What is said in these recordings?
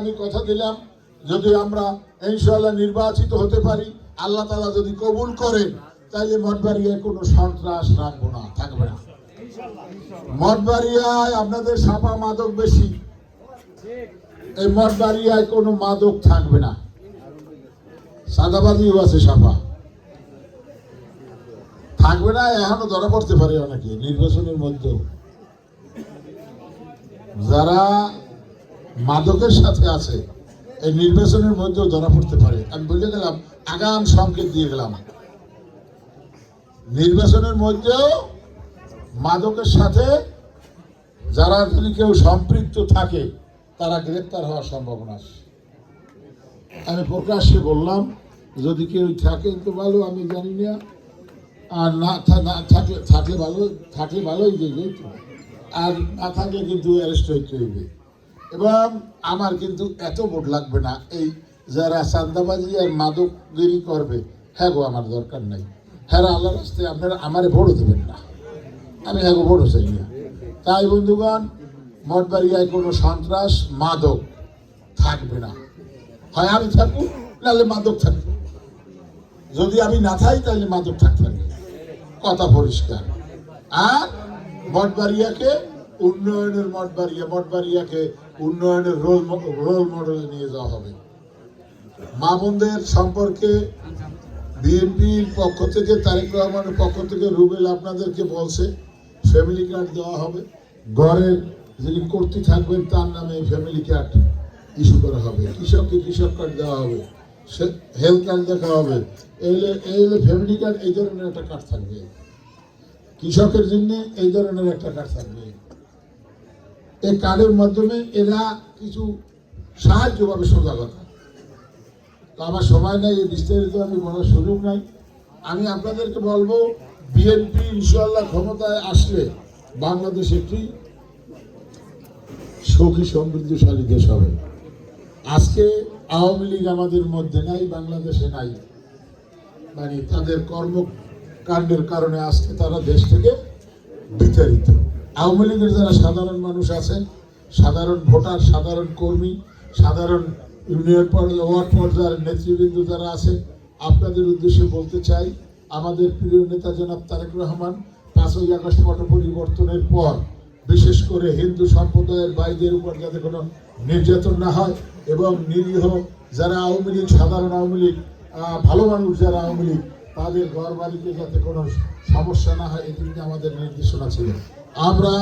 আমি কথা দিলাম যদি আমরা ইনশাআল্লাহ নির্বাচিত হতে পারি, আল্লাহ তাআলা যদি কবুল করেন, তাইলে মঠবাড়িয়ায় কোনো সন্ত্রাস রাখবো না, থাকবে না। মঠবাড়িয়ায় আপনাদের ছাপা মাদক বেশি, এই মঠবাড়িয়ায় কোনো মাদক থাকবে না। সাদাবাজিও আছে, ছাপা থাকবে না। এখনো ধরা পড়তে পারে অনেকে নির্বাচনের মধ্যেও, যারা মাদকের সাথে আছে এই নির্বাচনের মধ্যেও ধরা পড়তে পারে। আমি বলে গেলাম, আগাম সংকেত দিয়ে গেলাম, নির্বাচনের মধ্যেও মাদকের সাথে যারা যদি কেউ সম্পৃক্ত থাকে তারা গ্রেপ্তার হওয়ার সম্ভাবনা আছে। আমি প্রকাশ্যে বললাম, যদি কেউ থাকে তো ভালো, আমি জানি না, আর না থাকলে ভালোই দেখবে, আর না থাকলে কিন্তু অ্যারেস্ট হইতে হইবে। এবং আমার কিন্তু এত ভোট লাগবে না, এই যারা চাঁদাবাজি আর মাদকগিরি করবে, হ্যাঁ গো আমার দরকার নাই, হ্যাঁ আল্লাহ রাস্তায় আপনারা আমারে ভোটও দেবেন না, আমি হ্যাঁ গো ভোটও চাই না। তাই বন্ধুগণ, মঠবাড়িয়ায় কোনো সন্ত্রাস মাদক থাকবে না। হয় আমি থাকুক, নাহলে মাদক থাকবে। যদি আমি না থাকি তাহলে মাদক থাকবে, কথা পরিষ্কার। আর মঠবাড়িয়াকে উন্নয়নের মঠবাড়িয়াকে উন্নয়নের রোল মডেলে নিয়ে যাওয়া হবে। মা বোনদের সম্পর্কে বিএনপির পক্ষ থেকে, তারেক রহমানের পক্ষ থেকে রুবেল আপনাদেরকে বলছে, ফ্যামিলি কার্ড দেওয়া হবে। ঘরের যিনি কর্তৃ থাকবেন তার নামে ফ্যামিলি কার্ড ইস্যু করা হবে। কৃষককে কৃষক কার্ড দেওয়া হবে, হেলথ কার্ড দেখা হবে। এই ফ্যামিলি কার্ড, এই ধরনের একটা কার্ড থাকবে। কৃষকের জন্য এই ধরনের একটা কার্ড থাকবে। এই কার্ডের মাধ্যমে এরা কিছু সাহায্য পাবে, সোজা কথা। তো আমার সময় নাই, এই বিস্তারিত আমি বলার সুযোগ নাই। আমি আপনাদেরকে বলবো, বিএনপি ইনশাআল্লাহ ক্ষমতায় আসলে বাংলাদেশ একটি সুখী সমৃদ্ধশালী দেশ হবে। আজকে আওয়ামী লীগ আমাদের মধ্যে নাই, বাংলাদেশে নাই, মানে তাদের কর্মকাণ্ডের কারণে আজকে তারা দেশ থেকে বিতাড়িত। আওয়ামী লীগের যারা সাধারণ মানুষ আছেন, সাধারণ ভোটার, সাধারণ কর্মী, সাধারণ ইউনিয়ন ওয়ার্ড পর্যায়ের নেতৃবৃন্দ যারা আছে, আপনাদের উদ্দেশ্যে বলতে চাই, আমাদের প্রিয় নেতা জনাব তারেক রহমান 5ই আগস্ট পট পরিবর্তনের পর বিশেষ করে হিন্দু সম্প্রদায়ের ভাইদের উপর যাতে কোনো নির্যাতন না হয়, এবং নিরীহ যারা আওয়ামী লীগ, সাধারণ আওয়ামী লীগ, ভালো মানুষ যারা আওয়ামী লীগ, তাদের ঘর বাড়িতে যাতে কোনো সমস্যা না হয়, এদিকে আমাদের নির্দেশনা ছিল। আমরা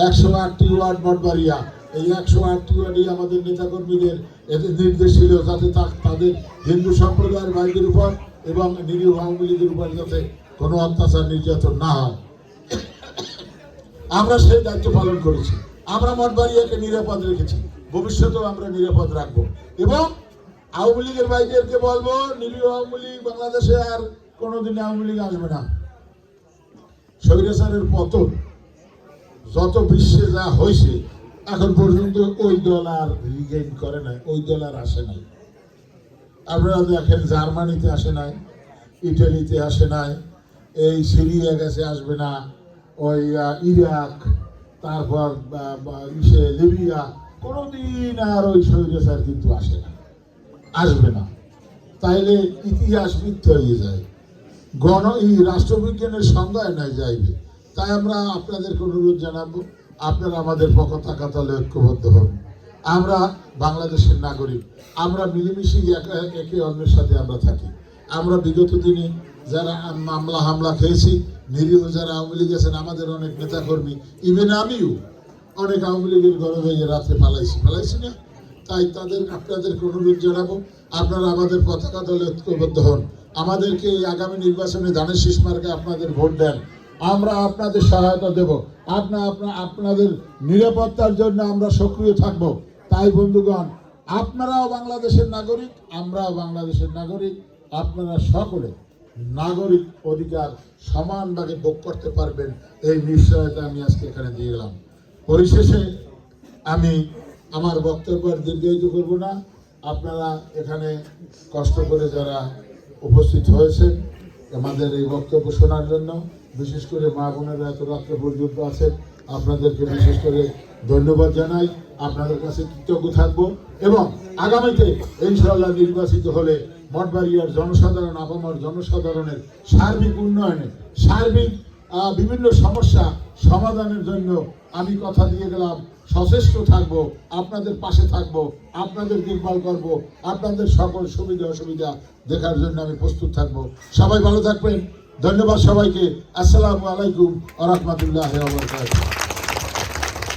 108টি ওয়ার্ড মঠবাড়িয়া, এই 108টি ওয়ার্ডেই আমাদের নেতাকর্মীদের এদের নির্দেশ ছিল যাতে তাদের হিন্দু সম্প্রদায়ের ভাইদের উপর এবং নিরীহ আওয়ামী লীগের উপর যাতে কোনো অত্যাচার নির্যাতন না হয়। আমরা সেই দায়িত্ব পালন করেছি। আমরা মঠবাড়িয়াকে নিরাপদ রেখেছি, ভবিষ্যতেও আমরা নিরাপদ রাখবো। এবং আওয়ামী লীগের ভাইদেরকে বলবো, নিরীহ আওয়ামী লীগ বাংলাদেশে আর কোনোদিন আওয়ামী লীগ আসবে না। স্বৈরাচারের পতন যত বিশ্বে যা হয়েছে এখন পর্যন্ত ওই দল আর রিগেইন করে নাই, ওই দল আর আসে নাই। আপনারা দেখেন, জার্মানিতে আসে নাই, ইটালিতে আসে নাই, এই সিরিয়া গেছে, আসবে না, ওই ইরাক, তারপর লিবিয়া, কোনোদিন আর ওই স্বৈরাচার কিন্তু আসে না, আসবে না। তাইলে ইতিহাস মিথ্যা হয়ে যায়, এই রাষ্ট্রবিজ্ঞানের সংজ্ঞায় নয় যাইবে। তাই আমরা আপনাদেরকে অনুরোধ জানাবো, আপনারা আমাদের পক্ষ থাকা তাহলে ঐক্যবদ্ধ হবেন। আমরা বাংলাদেশের নাগরিক, আমরা মিলেমিশে একে অন্যের সাথে আমরা থাকি। আমরা বিগত দিনে যারা হামলা খেয়েছি, নিরীহ যারা আওয়ামী লীগ আছেন, আমাদের অনেক নেতাকর্মী, ইভেন আমিও অনেক আওয়ামী লীগের ঘরে ভেঙে রাত্রে পালাইছি না। তাই আপনাদেরকে অনুরোধ জানাবো, আপনারা আমাদের পতাকা দলে ঐক্যবদ্ধ হন। আমাদেরকে আগামী নির্বাচনে ধানের শীষ মার্কায় আপনাদের ভোট দেন, আমরা আপনাদের সহায়তা দেব। আপনাদের নিরাপত্তার জন্য আমরা সক্রিয় থাকব। তাই বন্ধুগণ, আপনারাও বাংলাদেশের নাগরিক, আমরাও বাংলাদেশের নাগরিক। আপনারা সকলে নাগরিক অধিকার সমানভাবে ভোগ করতে পারবেন, এই নিশ্চয়তা আমি আজকে এখানে দিয়ে গেলাম। পরিশেষে আমি আমার বক্তব্য দীর্ঘায়িত করব না। আপনারা এখানে কষ্ট করে যারা উপস্থিত হয়েছেন আমাদের এই বক্তব্য শোনার জন্য, বিশেষ করে মা বোনেরা এত রাত্রে পর্যন্ত আছেন, আপনাদেরকে বিশেষ করে ধন্যবাদ জানাই, আপনাদের কাছে কৃতজ্ঞ থাকব এবং আগামীতে ইনশাআল্লাহ নির্বাচিত হলে মঠবাড়িয়ার জনসাধারণ, আপামর জনসাধারণের সার্বিক উন্নয়নে, সার্বিক বিভিন্ন সমস্যা সমাধানের জন্য আমি কথা দিয়ে গেলাম, সচেষ্ট থাকব, আপনাদের পাশে থাকব, আপনাদের দেখভাল করব, আপনাদের সকল সুবিধা অসুবিধা দেখার জন্য আমি প্রস্তুত থাকব। সবাই ভালো থাকবেন। ধন্যবাদ সবাইকে। আসসালামু আলাইকুম ওয়া রাহমাতুল্লাহি ওয়া বারাকাতুহু।